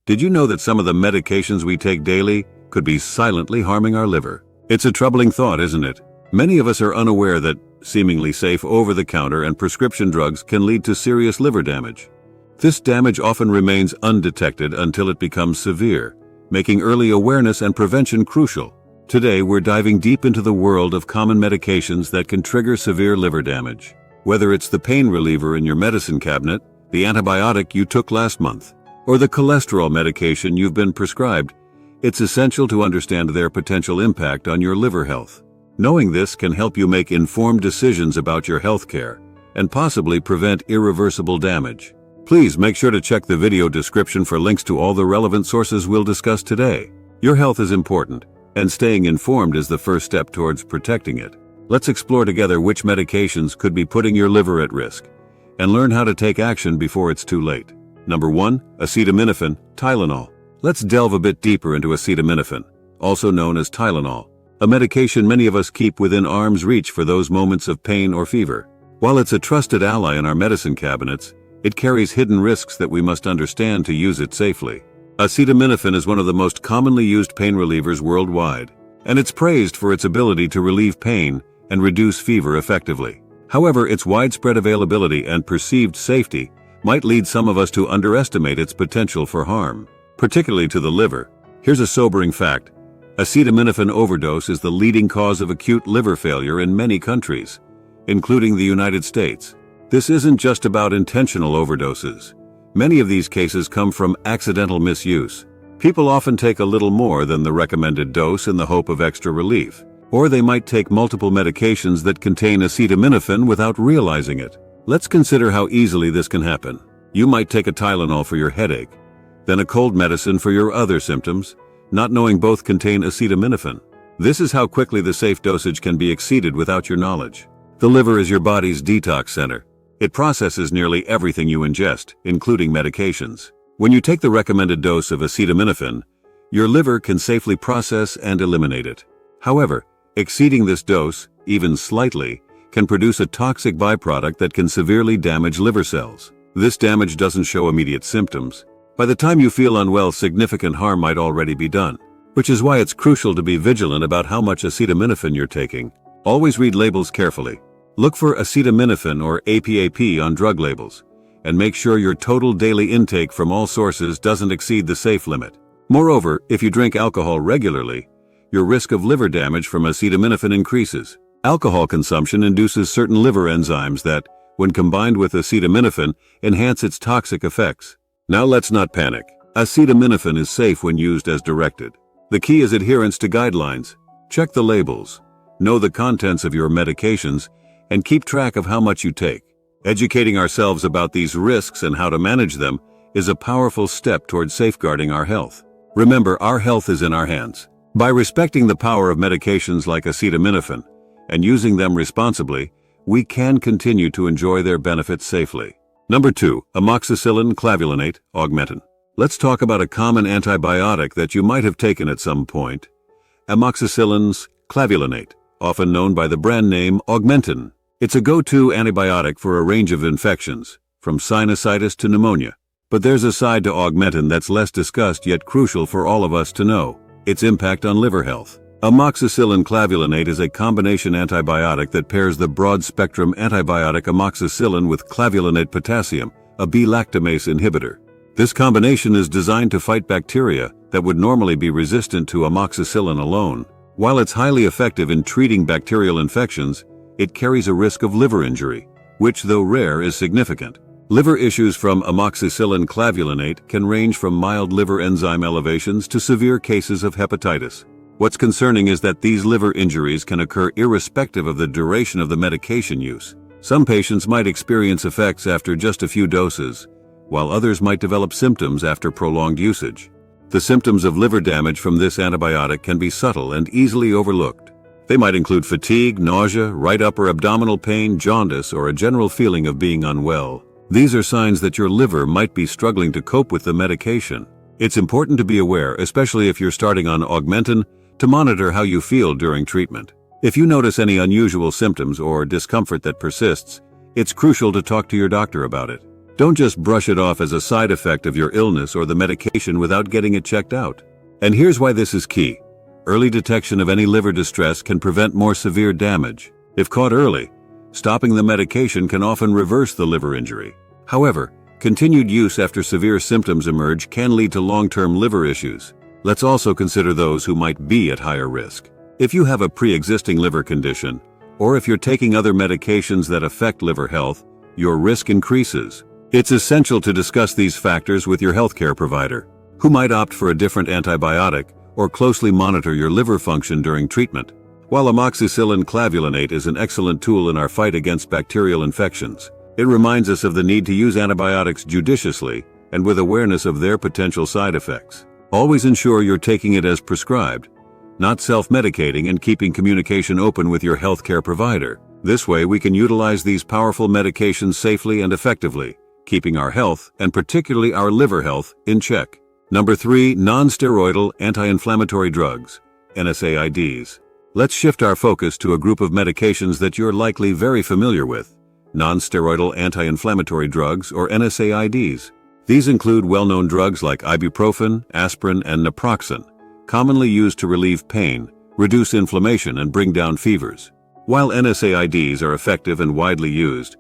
Did you know that some of the medications we take daily could be silently harming our liver? It's a troubling thought, isn't it? Many of us are unaware that seemingly safe over-the-counter and prescription drugs can lead to serious liver damage. This damage often remains undetected until it becomes severe, making early awareness and prevention crucial. Today, we're diving deep into the world of common medications that can trigger severe liver damage. Whether it's the pain reliever in your medicine cabinet, the antibiotic you took last month, or the cholesterol medication you've been prescribed, it's essential to understand their potential impact on your liver health. Knowing this can help you make informed decisions about your health care and possibly prevent irreversible damage. Please make sure to check the video description for links to all the relevant sources we'll discuss today. Your health is important, and staying informed is the first step towards protecting it. Let's explore together which medications could be putting your liver at risk, and learn how to take action before it's too late. Number 1. Acetaminophen, Tylenol. Let's delve a bit deeper into acetaminophen, also known as Tylenol, a medication many of us keep within arm's reach for those moments of pain or fever. While it's a trusted ally in our medicine cabinets, it carries hidden risks that we must understand to use it safely. Acetaminophen is one of the most commonly used pain relievers worldwide, and it's praised for its ability to relieve pain and reduce fever effectively. However, its widespread availability and perceived safety might lead some of us to underestimate its potential for harm, particularly to the liver. Here's a sobering fact. Acetaminophen overdose is the leading cause of acute liver failure in many countries, including the United States. This isn't just about intentional overdoses. Many of these cases come from accidental misuse. People often take a little more than the recommended dose in the hope of extra relief, or they might take multiple medications that contain acetaminophen without realizing it. Let's consider how easily this can happen. You might take a Tylenol for your headache, then a cold medicine for your other symptoms, not knowing both contain acetaminophen. This is how quickly the safe dosage can be exceeded without your knowledge. The liver is your body's detox center. It processes nearly everything you ingest, including medications. When you take the recommended dose of acetaminophen, your liver can safely process and eliminate it. However, exceeding this dose, even slightly, can produce a toxic byproduct that can severely damage liver cells. This damage doesn't show immediate symptoms. By the time you feel unwell, significant harm might already be done, which is why it's crucial to be vigilant about how much acetaminophen you're taking. Always read labels carefully. Look for acetaminophen or APAP on drug labels, and make sure your total daily intake from all sources doesn't exceed the safe limit. Moreover, if you drink alcohol regularly, your risk of liver damage from acetaminophen increases. Alcohol consumption induces certain liver enzymes that, when combined with acetaminophen, enhance its toxic effects. Now let's not panic. Acetaminophen is safe when used as directed. The key is adherence to guidelines. Check the labels, know the contents of your medications, and keep track of how much you take. Educating ourselves about these risks and how to manage them is a powerful step towards safeguarding our health. Remember, our health is in our hands. By respecting the power of medications like acetaminophen and using them responsibly, we can continue to enjoy their benefits safely. Number 2. Amoxicillin clavulanate, Augmentin. Let's talk about a common antibiotic that you might have taken at some point. Amoxicillin clavulanate, often known by the brand name Augmentin. It's a go-to antibiotic for a range of infections, from sinusitis to pneumonia. But there's a side to Augmentin that's less discussed yet crucial for all of us to know: its impact on liver health. Amoxicillin clavulanate is a combination antibiotic that pairs the broad-spectrum antibiotic amoxicillin with clavulanate potassium, a B-lactamase inhibitor. This combination is designed to fight bacteria that would normally be resistant to amoxicillin alone. While it's highly effective in treating bacterial infections, it carries a risk of liver injury, which, though rare, is significant. Liver issues from amoxicillin clavulanate can range from mild liver enzyme elevations to severe cases of hepatitis. What's concerning is that these liver injuries can occur irrespective of the duration of the medication use. Some patients might experience effects after just a few doses, while others might develop symptoms after prolonged usage. The symptoms of liver damage from this antibiotic can be subtle and easily overlooked. They might include fatigue, nausea, right upper abdominal pain, jaundice, or a general feeling of being unwell. These are signs that your liver might be struggling to cope with the medication. It's important to be aware, especially if you're starting on Augmentin, to monitor how you feel during treatment. If you notice any unusual symptoms or discomfort that persists, it's crucial to talk to your doctor about it. Don't just brush it off as a side effect of your illness or the medication without getting it checked out. And here's why this is key. Early detection of any liver distress can prevent more severe damage. If caught early, stopping the medication can often reverse the liver injury. However, continued use after severe symptoms emerge can lead to long-term liver issues. Let's also consider those who might be at higher risk. If you have a pre-existing liver condition, or if you're taking other medications that affect liver health, your risk increases. It's essential to discuss these factors with your healthcare provider, who might opt for a different antibiotic or closely monitor your liver function during treatment. While amoxicillin clavulanate is an excellent tool in our fight against bacterial infections, it reminds us of the need to use antibiotics judiciously and with awareness of their potential side effects. Always ensure you're taking it as prescribed, not self-medicating, and keeping communication open with your healthcare provider. This way we can utilize these powerful medications safely and effectively, keeping our health, and particularly our liver health, in check. Number 3. Non-steroidal anti-inflammatory drugs, NSAIDs. Let's shift our focus to a group of medications that you're likely very familiar with. Non-steroidal anti-inflammatory drugs, or NSAIDs. These include well-known drugs like ibuprofen, aspirin, and naproxen, commonly used to relieve pain, reduce inflammation, and bring down fevers. While NSAIDs are effective and widely used,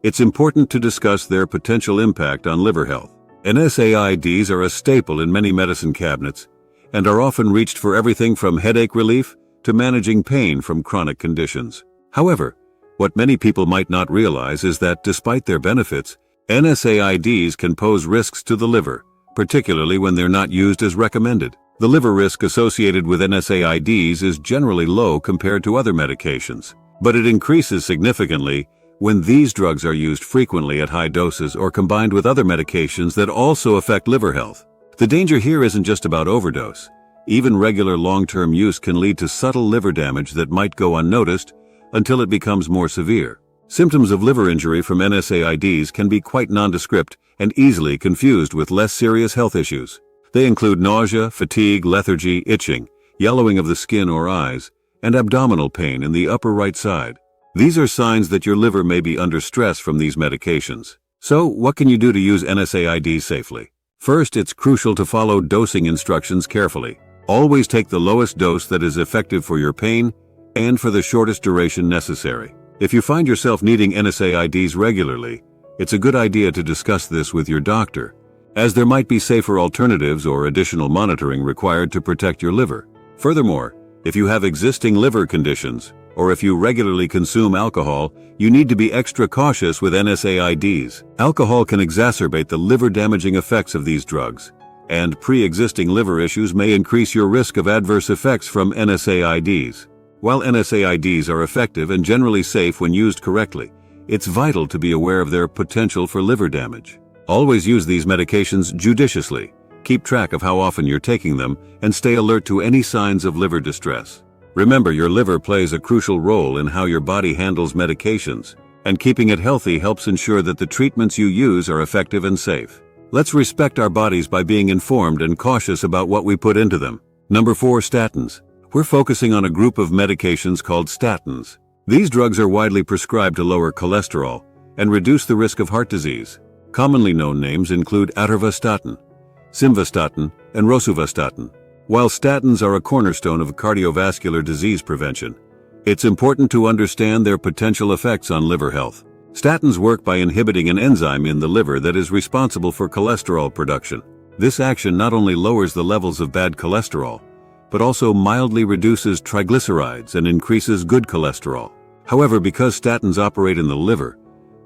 it's important to discuss their potential impact on liver health. NSAIDs are a staple in many medicine cabinets and are often reached for everything from headache relief to managing pain from chronic conditions. However, what many people might not realize is that despite their benefits, NSAIDs can pose risks to the liver, particularly when they're not used as recommended. The liver risk associated with NSAIDs is generally low compared to other medications, but it increases significantly when these drugs are used frequently at high doses or combined with other medications that also affect liver health. The danger here isn't just about overdose. Even regular long-term use can lead to subtle liver damage that might go unnoticed until it becomes more severe. Symptoms of liver injury from NSAIDs can be quite nondescript and easily confused with less serious health issues. They include nausea, fatigue, lethargy, itching, yellowing of the skin or eyes, and abdominal pain in the upper right side. These are signs that your liver may be under stress from these medications. So, what can you do to use NSAIDs safely? First, it's crucial to follow dosing instructions carefully. Always take the lowest dose that is effective for your pain and for the shortest duration necessary. If you find yourself needing NSAIDs regularly, it's a good idea to discuss this with your doctor, as there might be safer alternatives or additional monitoring required to protect your liver. Furthermore, if you have existing liver conditions, or if you regularly consume alcohol, you need to be extra cautious with NSAIDs. Alcohol can exacerbate the liver-damaging effects of these drugs, and pre-existing liver issues may increase your risk of adverse effects from NSAIDs. While NSAIDs are effective and generally safe when used correctly, it's vital to be aware of their potential for liver damage. Always use these medications judiciously. Keep track of how often you're taking them and stay alert to any signs of liver distress. Remember, your liver plays a crucial role in how your body handles medications, and keeping it healthy helps ensure that the treatments you use are effective and safe. Let's respect our bodies by being informed and cautious about what we put into them. Number 4. Statins. We're focusing on a group of medications called statins. These drugs are widely prescribed to lower cholesterol and reduce the risk of heart disease. Commonly known names include atorvastatin, simvastatin, and rosuvastatin. While statins are a cornerstone of cardiovascular disease prevention, it's important to understand their potential effects on liver health. Statins work by inhibiting an enzyme in the liver that is responsible for cholesterol production. This action not only lowers the levels of bad cholesterol, but also mildly reduces triglycerides and increases good cholesterol. However, because statins operate in the liver,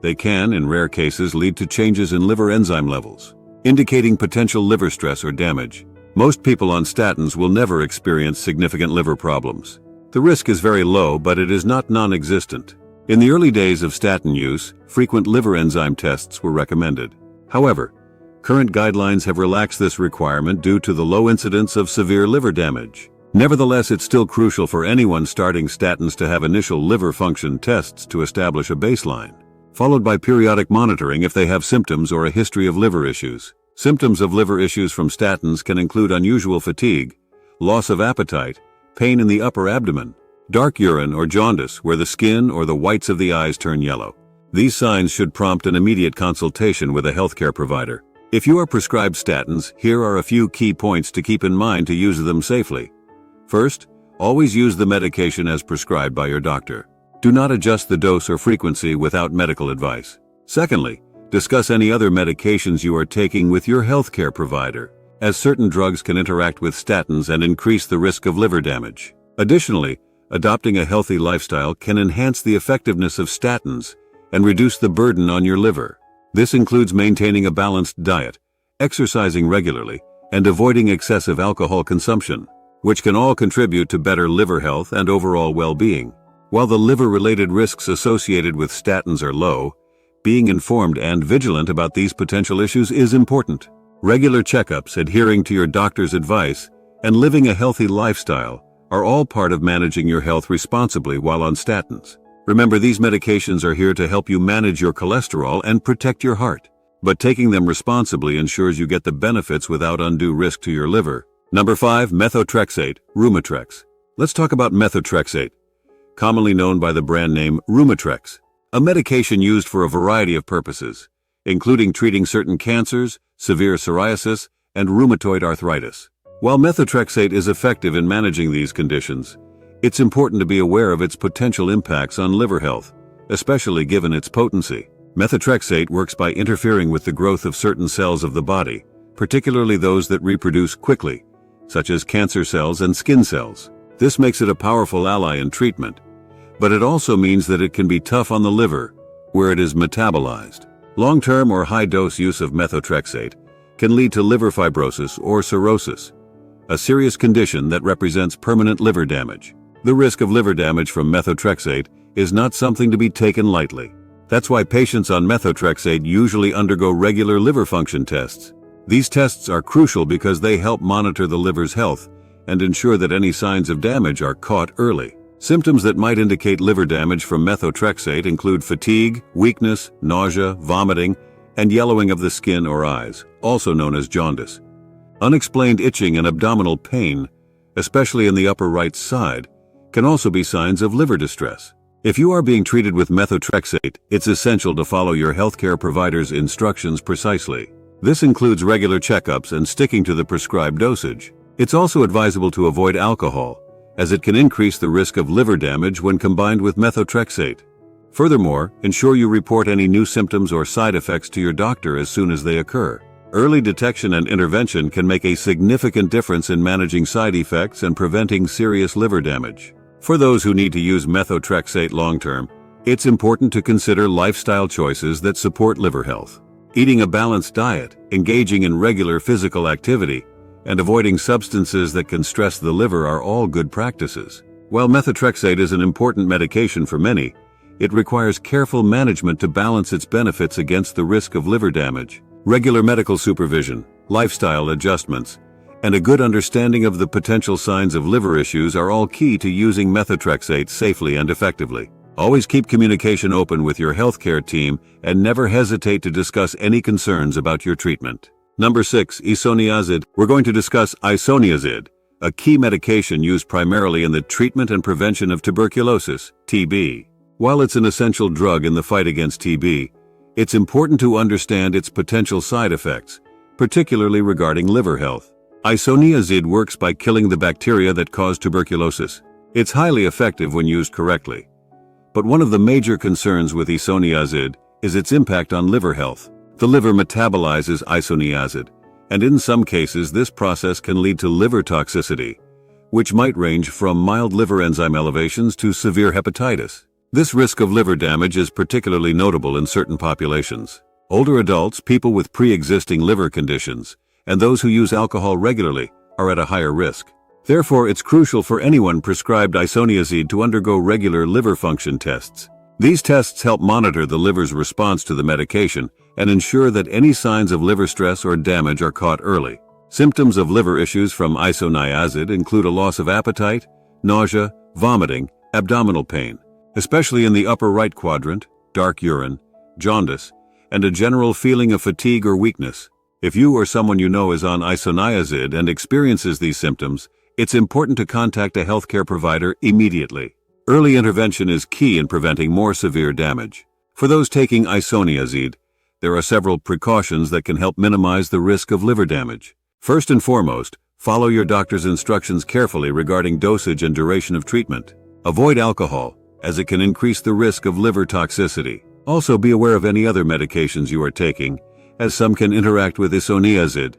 they can, in rare cases, lead to changes in liver enzyme levels, indicating potential liver stress or damage. Most people on statins will never experience significant liver problems. The risk is very low, but it is not non-existent. In the early days of statin use, frequent liver enzyme tests were recommended. However, current guidelines have relaxed this requirement due to the low incidence of severe liver damage. Nevertheless, it's still crucial for anyone starting statins to have initial liver function tests to establish a baseline, followed by periodic monitoring if they have symptoms or a history of liver issues. Symptoms of liver issues from statins can include unusual fatigue, loss of appetite, pain in the upper abdomen, dark urine or jaundice where the skin or the whites of the eyes turn yellow. These signs should prompt an immediate consultation with a healthcare provider. If you are prescribed statins, here are a few key points to keep in mind to use them safely. First, always use the medication as prescribed by your doctor. Do not adjust the dose or frequency without medical advice. Secondly, discuss any other medications you are taking with your healthcare provider, as certain drugs can interact with statins and increase the risk of liver damage. Additionally, adopting a healthy lifestyle can enhance the effectiveness of statins and reduce the burden on your liver. This includes maintaining a balanced diet, exercising regularly, and avoiding excessive alcohol consumption, which can all contribute to better liver health and overall well-being. While the liver-related risks associated with statins are low, being informed and vigilant about these potential issues is important. Regular checkups, adhering to your doctor's advice, and living a healthy lifestyle are all part of managing your health responsibly while on statins. Remember, these medications are here to help you manage your cholesterol and protect your heart, but taking them responsibly ensures you get the benefits without undue risk to your liver. Number 5. Methotrexate, Rumitrex. Let's talk about methotrexate, commonly known by the brand name Rumitrex, a medication used for a variety of purposes, including treating certain cancers, severe psoriasis, and rheumatoid arthritis. While methotrexate is effective in managing these conditions, it's important to be aware of its potential impacts on liver health, especially given its potency. Methotrexate works by interfering with the growth of certain cells of the body, particularly those that reproduce quickly, such as cancer cells and skin cells. This makes it a powerful ally in treatment, but it also means that it can be tough on the liver, where it is metabolized. Long-term or high-dose use of methotrexate can lead to liver fibrosis or cirrhosis, a serious condition that represents permanent liver damage. The risk of liver damage from methotrexate is not something to be taken lightly. That's why patients on methotrexate usually undergo regular liver function tests. These tests are crucial because they help monitor the liver's health and ensure that any signs of damage are caught early. Symptoms that might indicate liver damage from methotrexate include fatigue, weakness, nausea, vomiting, and yellowing of the skin or eyes, also known as jaundice. Unexplained itching and abdominal pain, especially in the upper right side, can also be signs of liver distress. If you are being treated with methotrexate, it's essential to follow your healthcare provider's instructions precisely. This includes regular checkups and sticking to the prescribed dosage. It's also advisable to avoid alcohol, as it can increase the risk of liver damage when combined with methotrexate. Furthermore, ensure you report any new symptoms or side effects to your doctor as soon as they occur. Early detection and intervention can make a significant difference in managing side effects and preventing serious liver damage. For those who need to use methotrexate long-term, it's important to consider lifestyle choices that support liver health. Eating a balanced diet, engaging in regular physical activity, and avoiding substances that can stress the liver are all good practices. While methotrexate is an important medication for many, it requires careful management to balance its benefits against the risk of liver damage. Regular medical supervision, lifestyle adjustments, and a good understanding of the potential signs of liver issues are all key to using methotrexate safely and effectively. Always keep communication open with your healthcare team and never hesitate to discuss any concerns about your treatment. Number 6. Isoniazid. We're going to discuss Isoniazid, a key medication used primarily in the treatment and prevention of tuberculosis, TB. While it's an essential drug in the fight against TB, it's important to understand its potential side effects, particularly regarding liver health. Isoniazid works by killing the bacteria that cause tuberculosis. It's highly effective when used correctly. But one of the major concerns with Isoniazid is its impact on liver health. The liver metabolizes isoniazid, and in some cases this process can lead to liver toxicity, which might range from mild liver enzyme elevations to severe hepatitis. This risk of liver damage is particularly notable in certain populations. Older adults, people with pre-existing liver conditions, and those who use alcohol regularly are at a higher risk. Therefore, it's crucial for anyone prescribed Isoniazid to undergo regular liver function tests. These tests help monitor the liver's response to the medication and ensure that any signs of liver stress or damage are caught early. Symptoms of liver issues from isoniazid include a loss of appetite, nausea, vomiting, abdominal pain, especially in the upper right quadrant, dark urine, jaundice, and a general feeling of fatigue or weakness. If you or someone you know is on isoniazid and experiences these symptoms, it's important to contact a healthcare provider immediately. Early intervention is key in preventing more severe damage. For those taking Isoniazid, there are several precautions that can help minimize the risk of liver damage. First and foremost, follow your doctor's instructions carefully regarding dosage and duration of treatment. Avoid alcohol, as it can increase the risk of liver toxicity. Also be aware of any other medications you are taking, as some can interact with Isoniazid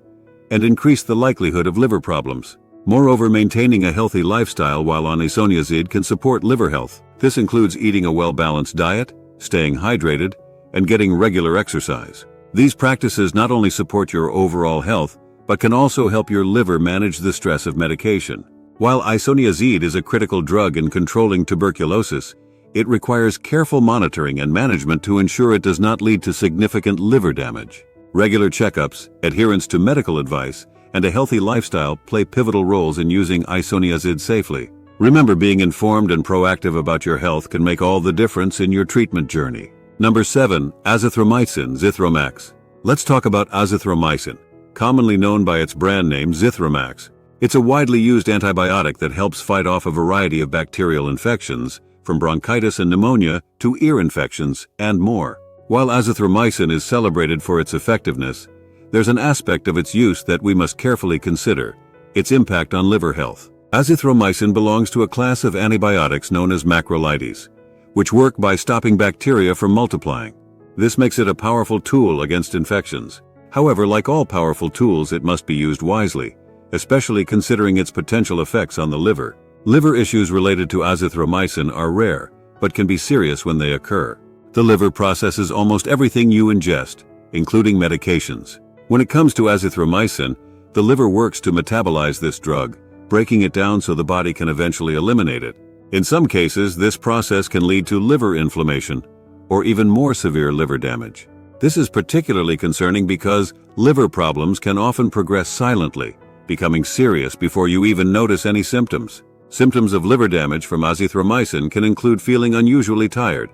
and increase the likelihood of liver problems. Moreover, maintaining a healthy lifestyle while on Isoniazid can support liver health. This includes eating a well-balanced diet, staying hydrated, and getting regular exercise. These practices not only support your overall health, but can also help your liver manage the stress of medication. While Isoniazid is a critical drug in controlling tuberculosis, it requires careful monitoring and management to ensure it does not lead to significant liver damage. Regular checkups, adherence to medical advice, and a healthy lifestyle play pivotal roles in using Isoniazid safely. Remember, being informed and proactive about your health can make all the difference in your treatment journey. Number 7. Azithromycin, Zithromax. Let's talk about azithromycin, commonly known by its brand name Zithromax. It's a widely used antibiotic that helps fight off a variety of bacterial infections, from bronchitis and pneumonia to ear infections and more. While azithromycin is celebrated for its effectiveness, there's an aspect of its use that we must carefully consider: its impact on liver health. Azithromycin belongs to a class of antibiotics known as macrolides, which work by stopping bacteria from multiplying. This makes it a powerful tool against infections. However, like all powerful tools, it must be used wisely, especially considering its potential effects on the liver. Liver issues related to azithromycin are rare, but can be serious when they occur. The liver processes almost everything you ingest, including medications. When it comes to azithromycin, the liver works to metabolize this drug, breaking it down so the body can eventually eliminate it. In some cases, this process can lead to liver inflammation or even more severe liver damage. This is particularly concerning because liver problems can often progress silently, becoming serious before you even notice any symptoms. Symptoms of liver damage from azithromycin can include feeling unusually tired,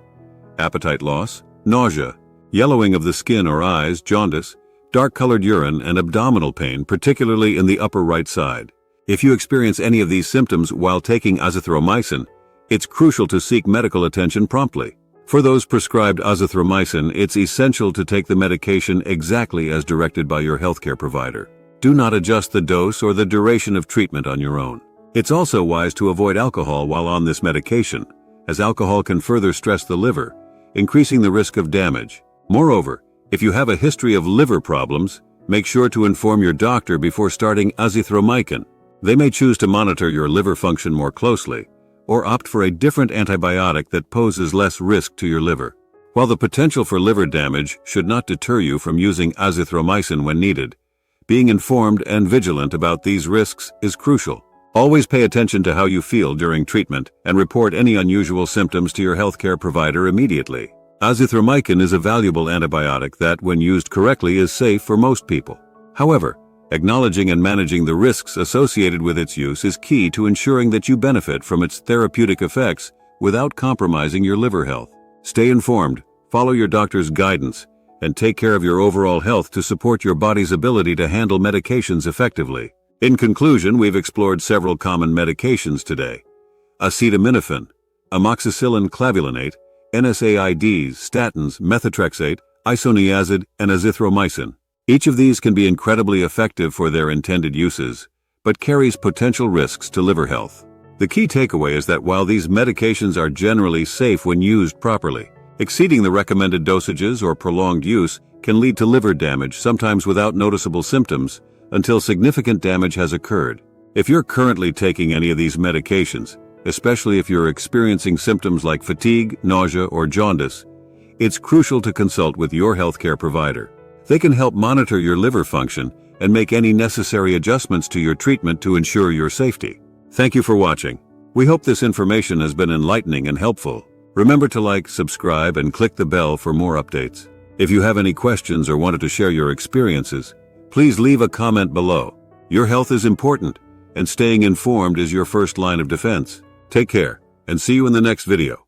appetite loss, nausea, yellowing of the skin or eyes, jaundice, dark-colored urine, and abdominal pain, particularly in the upper right side. If you experience any of these symptoms while taking azithromycin, it's crucial to seek medical attention promptly. For those prescribed azithromycin, it's essential to take the medication exactly as directed by your healthcare provider. Do not adjust the dose or the duration of treatment on your own. It's also wise to avoid alcohol while on this medication, as alcohol can further stress the liver, increasing the risk of damage. Moreover, if you have a history of liver problems, make sure to inform your doctor before starting azithromycin. They may choose to monitor your liver function more closely, or opt for a different antibiotic that poses less risk to your liver. While the potential for liver damage should not deter you from using azithromycin when needed, being informed and vigilant about these risks is crucial. Always pay attention to how you feel during treatment and report any unusual symptoms to your healthcare provider immediately. Azithromycin is a valuable antibiotic that, when used correctly, is safe for most people. However, acknowledging and managing the risks associated with its use is key to ensuring that you benefit from its therapeutic effects without compromising your liver health. Stay informed, follow your doctor's guidance, and take care of your overall health to support your body's ability to handle medications effectively. In conclusion, we've explored several common medications today: acetaminophen, amoxicillin clavulinate, NSAIDs, statins, methotrexate, isoniazid, and azithromycin. Each of these can be incredibly effective for their intended uses, but carries potential risks to liver health. The key takeaway is that while these medications are generally safe when used properly, exceeding the recommended dosages or prolonged use can lead to liver damage, sometimes without noticeable symptoms, until significant damage has occurred. If you're currently taking any of these medications, especially if you're experiencing symptoms like fatigue, nausea, or jaundice, it's crucial to consult with your healthcare provider. They can help monitor your liver function and make any necessary adjustments to your treatment to ensure your safety. Thank you for watching. We hope this information has been enlightening and helpful. Remember to like, subscribe, and click the bell for more updates. If you have any questions or wanted to share your experiences, please leave a comment below. Your health is important, and staying informed is your first line of defense. Take care, and see you in the next video.